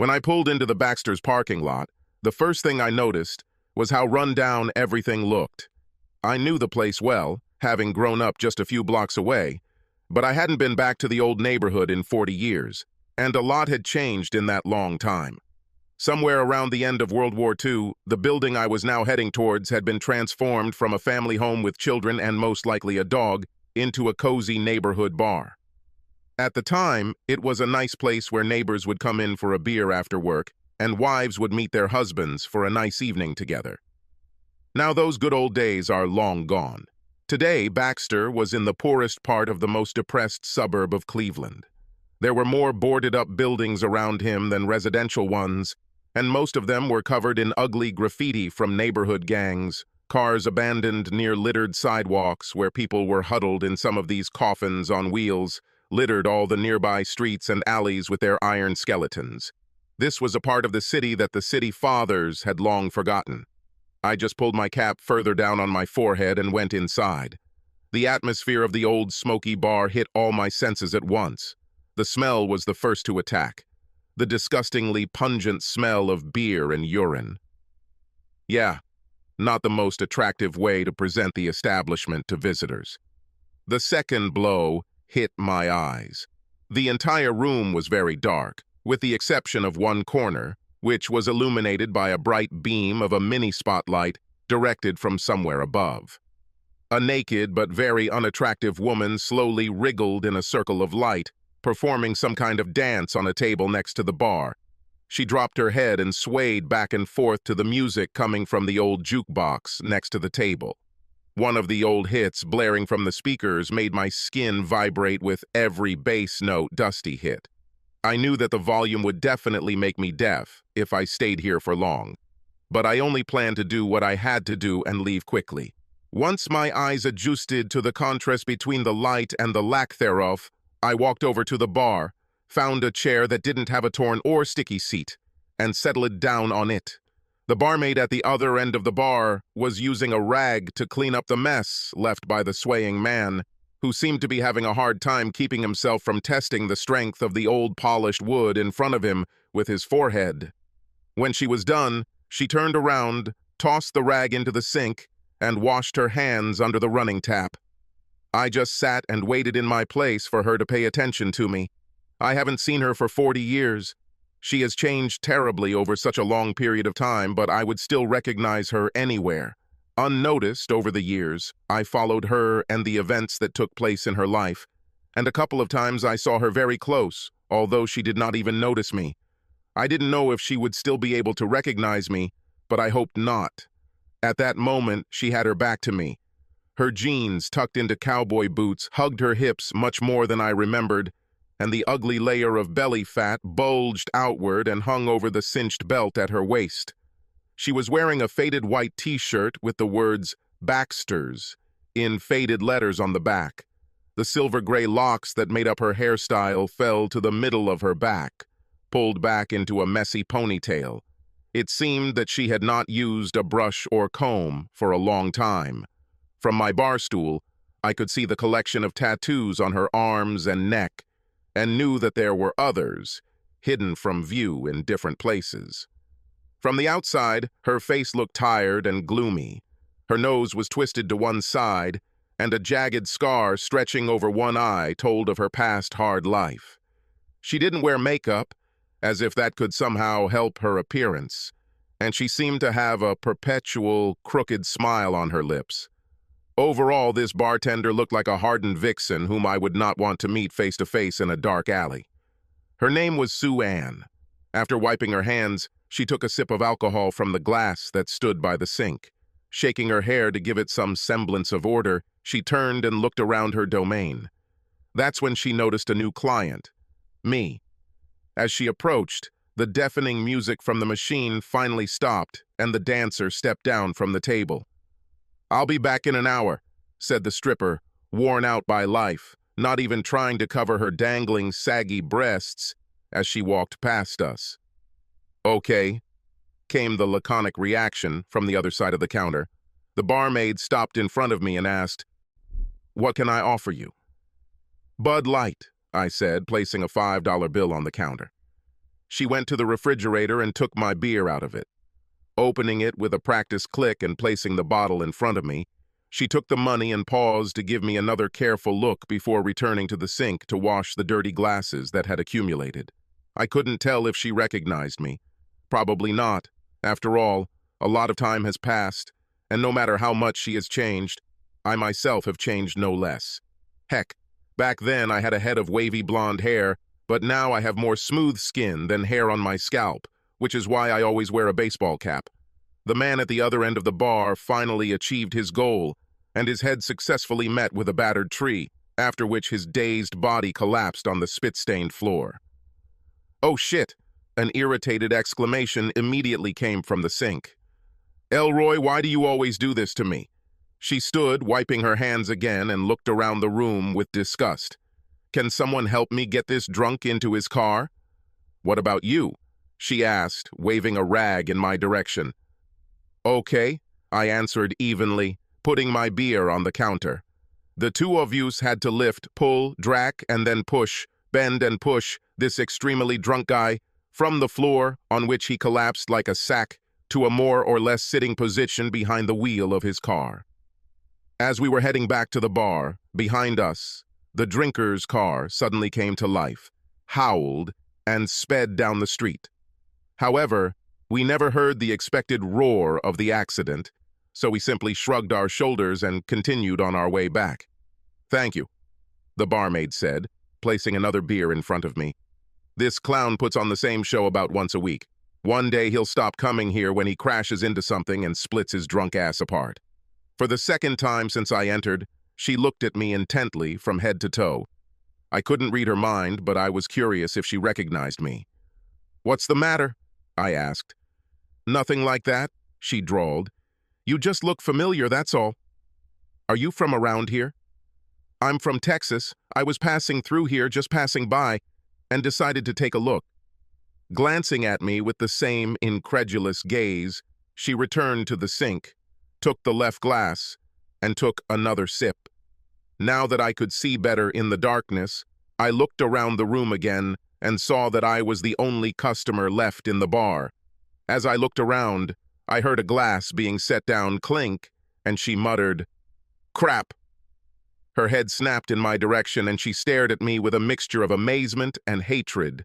When I pulled into the Baxter's parking lot, the first thing I noticed was how run down everything looked. I knew the place well, having grown up just a few blocks away, but I hadn't been back to the old neighborhood in 40 years, and a lot had changed in that long time. Somewhere around the end of World War II, the building I was now heading towards had been transformed from a family home with children and most likely a dog into a cozy neighborhood bar. At the time, it was a nice place where neighbors would come in for a beer after work, and wives would meet their husbands for a nice evening together. Now those good old days are long gone. Today, Baxter was in the poorest part of the most depressed suburb of Cleveland. There were more boarded-up buildings around him than residential ones, and most of them were covered in ugly graffiti from neighborhood gangs, cars abandoned near littered sidewalks where people were huddled in some of these coffins on wheels, littered all the nearby streets and alleys with their iron skeletons. This was a part of the city that the city fathers had long forgotten. I just pulled my cap further down on my forehead and went inside. The atmosphere of the old smoky bar hit all my senses at once. The smell was the first to attack. The disgustingly pungent smell of beer and urine. Yeah, not the most attractive way to present the establishment to visitors. The second blow hit my eyes. The entire room was very dark, with the exception of one corner, which was illuminated by a bright beam of a mini spotlight directed from somewhere above. A naked but very unattractive woman slowly wriggled in a circle of light, performing some kind of dance on a table next to the bar. She dropped her head and swayed back and forth to the music coming from the old jukebox next to the table. One of the old hits blaring from the speakers made my skin vibrate with every bass note Dusty hit. I knew that the volume would definitely make me deaf if I stayed here for long, but I only planned to do what I had to do and leave quickly. Once my eyes adjusted to the contrast between the light and the lack thereof, I walked over to the bar, found a chair that didn't have a torn or sticky seat, and settled down on it. The barmaid at the other end of the bar was using a rag to clean up the mess left by the swaying man, who seemed to be having a hard time keeping himself from testing the strength of the old polished wood in front of him with his forehead. When she was done, she turned around, tossed the rag into the sink, and washed her hands under the running tap. I just sat and waited in my place for her to pay attention to me. I haven't seen her for 40 years. She has changed terribly over such a long period of time, but I would still recognize her anywhere. Unnoticed over the years, I followed her and the events that took place in her life, and a couple of times I saw her very close, although she did not even notice me. I didn't know if she would still be able to recognize me, but I hoped not. At that moment, she had her back to me. Her jeans, tucked into cowboy boots, hugged her hips much more than I remembered, and the ugly layer of belly fat bulged outward and hung over the cinched belt at her waist. She was wearing a faded white t-shirt with the words Baxter's in faded letters on the back. The silver-gray locks that made up her hairstyle fell to the middle of her back, pulled back into a messy ponytail. It seemed that she had not used a brush or comb for a long time. From my bar stool, I could see the collection of tattoos on her arms and neck, and knew that there were others, hidden from view in different places. From the outside, her face looked tired and gloomy. Her nose was twisted to one side, and a jagged scar stretching over one eye told of her past hard life. She didn't wear makeup, as if that could somehow help her appearance, and she seemed to have a perpetual, crooked smile on her lips. Overall, this bartender looked like a hardened vixen whom I would not want to meet face-to-face in a dark alley. Her name was Sue Ann. After wiping her hands, she took a sip of alcohol from the glass that stood by the sink. Shaking her hair to give it some semblance of order, she turned and looked around her domain. That's when she noticed a new client, me. As she approached, the deafening music from the machine finally stopped, and the dancer stepped down from the table. "I'll be back in an hour," said the stripper, worn out by life, not even trying to cover her dangling, saggy breasts as she walked past us. "Okay," came the laconic reaction from the other side of the counter. The barmaid stopped in front of me and asked, "What can I offer you?" "Bud Light," I said, placing a $5 bill on the counter. She went to the refrigerator and took my beer out of it. Opening it with a practiced click and placing the bottle in front of me, she took the money and paused to give me another careful look before returning to the sink to wash the dirty glasses that had accumulated. I couldn't tell if she recognized me. Probably not. After all, a lot of time has passed, and no matter how much she has changed, I myself have changed no less. Heck, back then I had a head of wavy blonde hair, but now I have more smooth skin than hair on my scalp, which is why I always wear a baseball cap. The man at the other end of the bar finally achieved his goal, and his head successfully met with a battered tree, after which his dazed body collapsed on the spit-stained floor. "Oh shit!" An irritated exclamation immediately came from the sink. "Elroy, why do you always do this to me?" She stood, wiping her hands again, and looked around the room with disgust. "Can someone help me get this drunk into his car?" "What about you?" she asked, waving a rag in my direction. "Okay," I answered evenly, putting my beer on the counter. "The two of yous had to lift, pull, drag, and then push, bend and push this extremely drunk guy from the floor on which he collapsed like a sack to a more or less sitting position behind the wheel of his car." As we were heading back to the bar, behind us, the drinker's car suddenly came to life, howled, and sped down the street. However, we never heard the expected roar of the accident, so we simply shrugged our shoulders and continued on our way back. "Thank you," the barmaid said, placing another beer in front of me. "This clown puts on the same show about once a week. One day he'll stop coming here when he crashes into something and splits his drunk ass apart." For the second time since I entered, she looked at me intently from head to toe. I couldn't read her mind, but I was curious if she recognized me. "What's the matter?" I asked. "Nothing like that," she drawled. "You just look familiar, that's all." "Are you from around here?" "I'm from Texas. I was passing through here, just passing by, and decided to take a look." Glancing at me with the same incredulous gaze, she returned to the sink, took the left glass, and took another sip. Now that I could see better in the darkness, I looked around the room again and saw that I was the only customer left in the bar. As I looked around, I heard a glass being set down clink, and she muttered, "Crap." Her head snapped in my direction, and she stared at me with a mixture of amazement and hatred.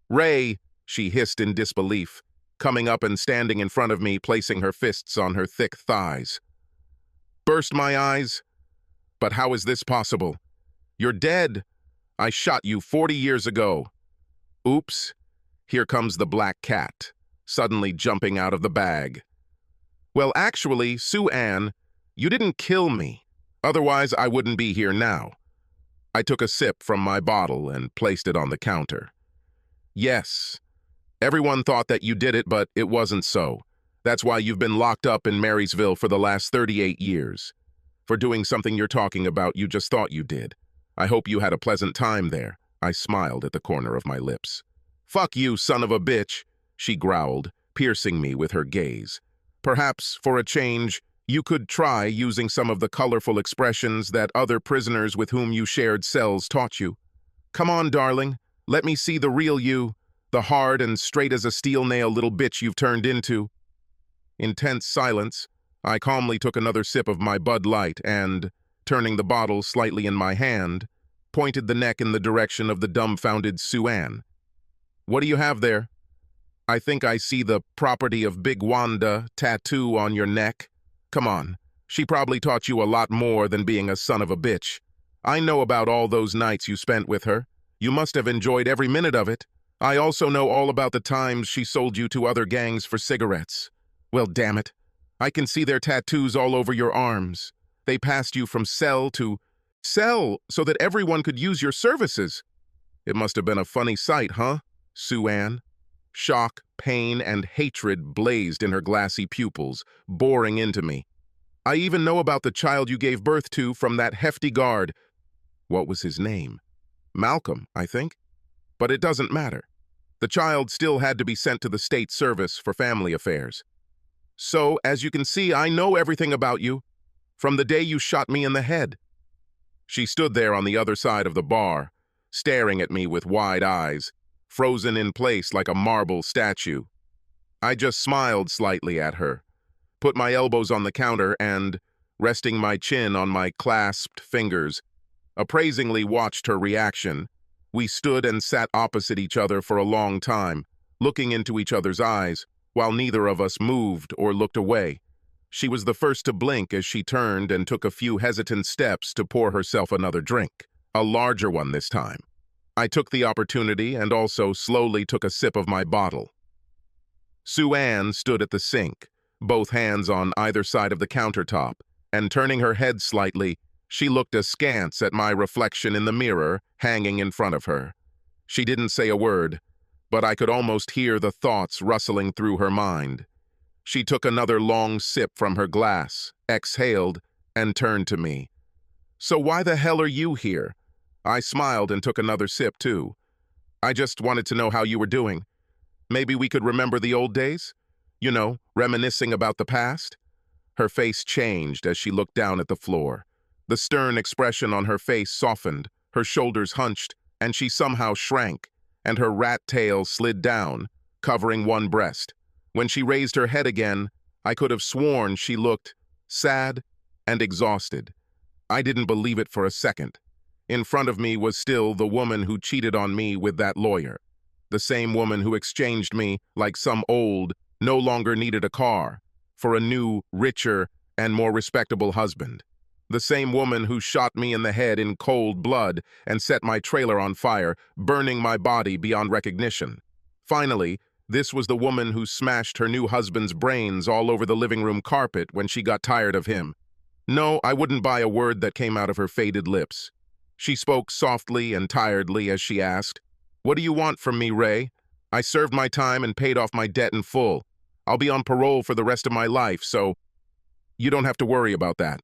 "Ray," she hissed in disbelief, coming up and standing in front of me, placing her fists on her thick thighs. Burst my eyes. "But how is this possible? You're dead. I shot you 40 years ago." "Oops." Here comes the black cat, suddenly jumping out of the bag. "Well, actually, Sue Ann, you didn't kill me. Otherwise, I wouldn't be here now." I took a sip from my bottle and placed it on the counter. "Yes. Everyone thought that you did it, but it wasn't so. That's why you've been locked up in Marysville for the last 38 years. For doing something you're talking about you just thought you did. I hope you had a pleasant time there." I smiled at the corner of my lips. "Fuck you, son of a bitch," she growled, piercing me with her gaze. "Perhaps, for a change, you could try using some of the colorful expressions that other prisoners with whom you shared cells taught you. Come on, darling, let me see the real you, the hard and straight as a steel nail little bitch you've turned into." In tense silence, I calmly took another sip of my Bud Light and, turning the bottle slightly in my hand, pointed the neck in the direction of the dumbfounded Sue Ann. "What do you have there?" "I think I see the property of Big Wanda tattoo on your neck. Come on, she probably taught you a lot more than being a son of a bitch. I know about all those nights you spent with her. You must have enjoyed every minute of it. I also know all about the times she sold you to other gangs for cigarettes. Well, damn it. I can see their tattoos all over your arms. They passed you from cell to cell so that everyone could use your services. It must have been a funny sight, huh, Sue Ann?" Shock, pain, and hatred blazed in her glassy pupils, boring into me. "I even know about the child you gave birth to from that hefty guard." What was his name? Malcolm, I think. But it doesn't matter. The child still had to be sent to the state service for family affairs. "So, as you can see, I know everything about you, from the day you shot me in the head." She stood there on the other side of the bar, staring at me with wide eyes, frozen in place like a marble statue. I just smiled slightly at her, put my elbows on the counter and, resting my chin on my clasped fingers, appraisingly watched her reaction. We stood and sat opposite each other for a long time, looking into each other's eyes, while neither of us moved or looked away. She was the first to blink as she turned and took a few hesitant steps to pour herself another drink, a larger one this time. I took the opportunity and also slowly took a sip of my bottle. Sue Ann stood at the sink, both hands on either side of the countertop, and turning her head slightly, she looked askance at my reflection in the mirror hanging in front of her. She didn't say a word, but I could almost hear the thoughts rustling through her mind. She took another long sip from her glass, exhaled, and turned to me. "So why the hell are you here?" I smiled and took another sip too. "I just wanted to know how you were doing. Maybe we could remember the old days? You know, reminiscing about the past?" Her face changed as she looked down at the floor. The stern expression on her face softened, her shoulders hunched, and she somehow shrank, and her rat tail slid down, covering one breast. When she raised her head again, I could have sworn she looked sad and exhausted. I didn't believe it for a second. In front of me was still the woman who cheated on me with that lawyer. The same woman who exchanged me, like some old, no longer needed a car, for a new, richer, and more respectable husband. The same woman who shot me in the head in cold blood and set my trailer on fire, burning my body beyond recognition. Finally, this was the woman who smashed her new husband's brains all over the living room carpet when she got tired of him. No, I wouldn't buy a word that came out of her faded lips. She spoke softly and tiredly as she asked, "What do you want from me, Ray? I served my time and paid off my debt in full. I'll be on parole for the rest of my life, so you don't have to worry about that."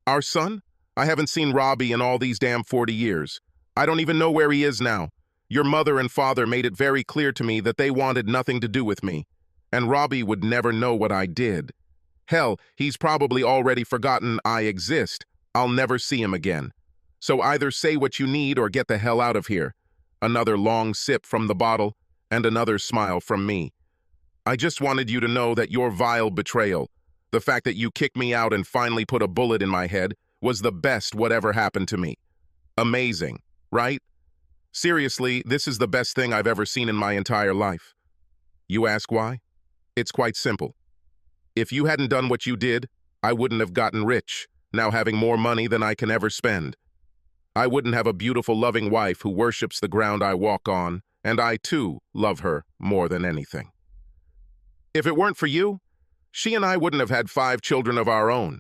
"Our son? I haven't seen Robbie in all these damn 40 years. I don't even know where he is now. Your mother and father made it very clear to me that they wanted nothing to do with me. And Robbie would never know what I did. Hell, he's probably already forgotten I exist. I'll never see him again. So either say what you need or get the hell out of here." Another long sip from the bottle, and another smile from me. "I just wanted you to know that your vile betrayal, the fact that you kicked me out and finally put a bullet in my head, was the best whatever happened to me. Amazing, right? Seriously, this is the best thing I've ever seen in my entire life." You ask why? It's quite simple. If you hadn't done what you did, I wouldn't have gotten rich, now having more money than I can ever spend. I wouldn't have a beautiful, loving wife who worships the ground I walk on, and I, too, love her more than anything. If it weren't for you, she and I wouldn't have had 5 children of our own,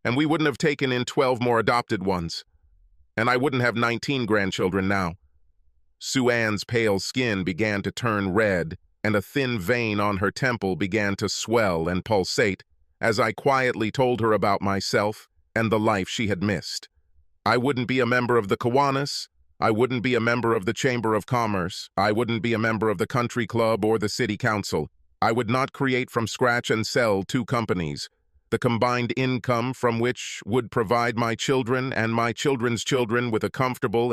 and we wouldn't have taken in 12 more adopted ones, and I wouldn't have 19 grandchildren now. Sue Ann's pale skin began to turn red, and a thin vein on her temple began to swell and pulsate as I quietly told her about myself and the life she had missed. I wouldn't be a member of the Kiwanis. I wouldn't be a member of the Chamber of Commerce. I wouldn't be a member of the country club or the city council. I would not create from scratch and sell 2 companies, the combined income from which would provide my children and my children's children with a comfortable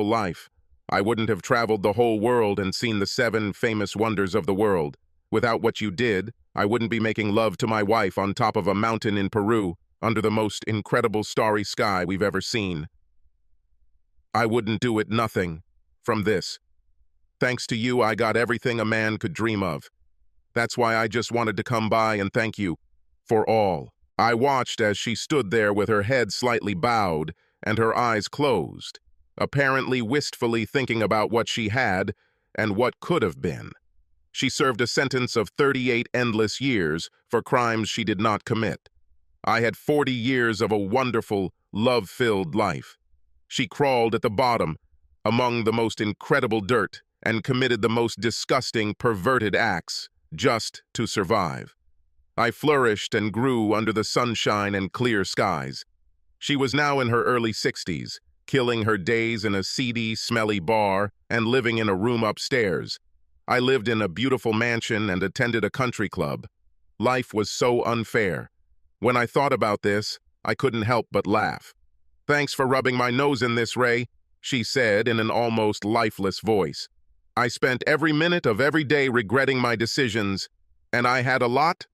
life. I wouldn't have traveled the whole world and seen the 7 famous wonders of the world. Without what you did, I wouldn't be making love to my wife on top of a mountain in Peru, under the most incredible starry sky we've ever seen. I wouldn't do it nothing from this. Thanks to you, I got everything a man could dream of. That's why I just wanted to come by and thank you for all." I watched as she stood there with her head slightly bowed and her eyes closed, apparently wistfully thinking about what she had and what could have been. She served a sentence of 38 endless years for crimes she did not commit. I had 40 years of a wonderful, love-filled life. She crawled at the bottom, among the most incredible dirt, and committed the most disgusting, perverted acts, just to survive. I flourished and grew under the sunshine and clear skies. She was now in her early 60s, killing her days in a seedy, smelly bar and living in a room upstairs. I lived in a beautiful mansion and attended a country club. Life was so unfair. When I thought about this, I couldn't help but laugh. "Thanks for rubbing my nose in this, Ray," she said in an almost lifeless voice. I spent every minute of every day regretting my decisions, and I had a lot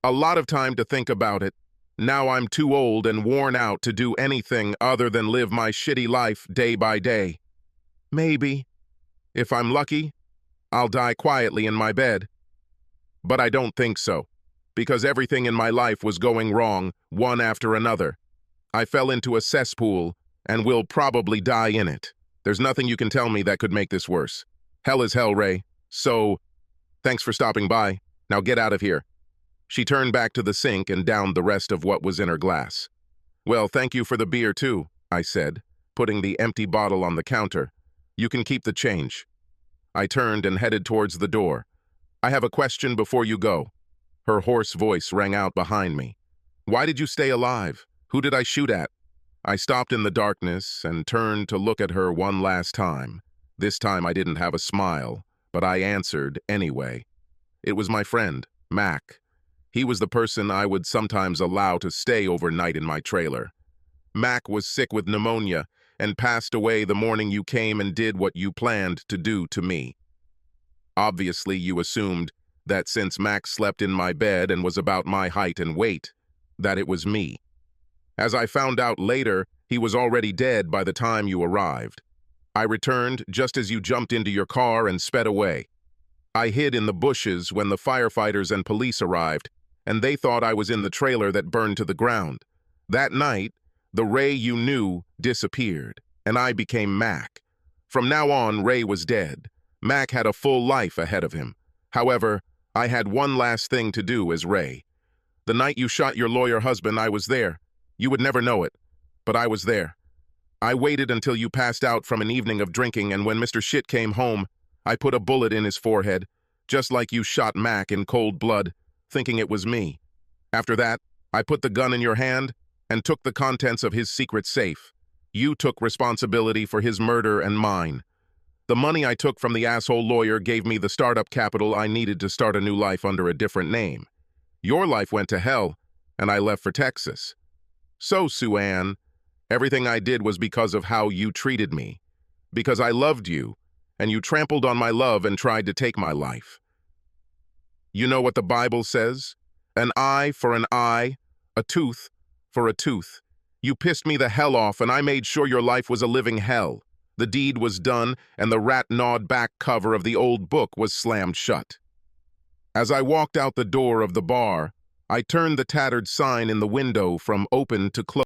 of time to think about it. Now I'm too old and worn out to do anything other than live my shitty life day by day. Maybe, if I'm lucky, I'll die quietly in my bed. But I don't think so, because everything in my life was going wrong, one after another. I fell into a cesspool and will probably die in it. There's nothing you can tell me that could make this worse. Hell is hell, Ray. So, thanks for stopping by. Now get out of here. She turned back to the sink and downed the rest of what was in her glass. Well, thank you for the beer, too, I said, putting the empty bottle on the counter. You can keep the change. I turned and headed towards the door. I have a question before you go. Her hoarse voice rang out behind me. Why did you stay alive? Who did I shoot at? I stopped in the darkness and turned to look at her one last time. This time I didn't have a smile, but I answered anyway. It was my friend, Mac. He was the person I would sometimes allow to stay overnight in my trailer. Mac was sick with pneumonia and passed away the morning you came and did what you planned to do to me. Obviously, you assumed that since Mac slept in my bed and was about my height and weight, that it was me. As I found out later, he was already dead by the time you arrived. I returned just as you jumped into your car and sped away. I hid in the bushes when the firefighters and police arrived, and they thought I was in the trailer that burned to the ground. That night, the Ray you knew disappeared, and I became Mac. From now on, Ray was dead. Mac had a full life ahead of him. However, I had one last thing to do as Ray. The night you shot your lawyer husband, I was there. You would never know it, but I was there. I waited until you passed out from an evening of drinking, and when Mr. Shit came home, I put a bullet in his forehead, just like you shot Mac in cold blood, thinking it was me. After that, I put the gun in your hand and took the contents of his secret safe. You took responsibility for his murder and mine. The money I took from the asshole lawyer gave me the startup capital I needed to start a new life under a different name. Your life went to hell, and I left for Texas. So, Sue Ann, everything I did was because of how you treated me, because I loved you, and you trampled on my love and tried to take my life. You know what the Bible says? An eye for an eye, a tooth for a tooth. You pissed me the hell off, and I made sure your life was a living hell. The deed was done, and the rat-gnawed back cover of the old book was slammed shut. As I walked out the door of the bar, I turned the tattered sign in the window from open to closed.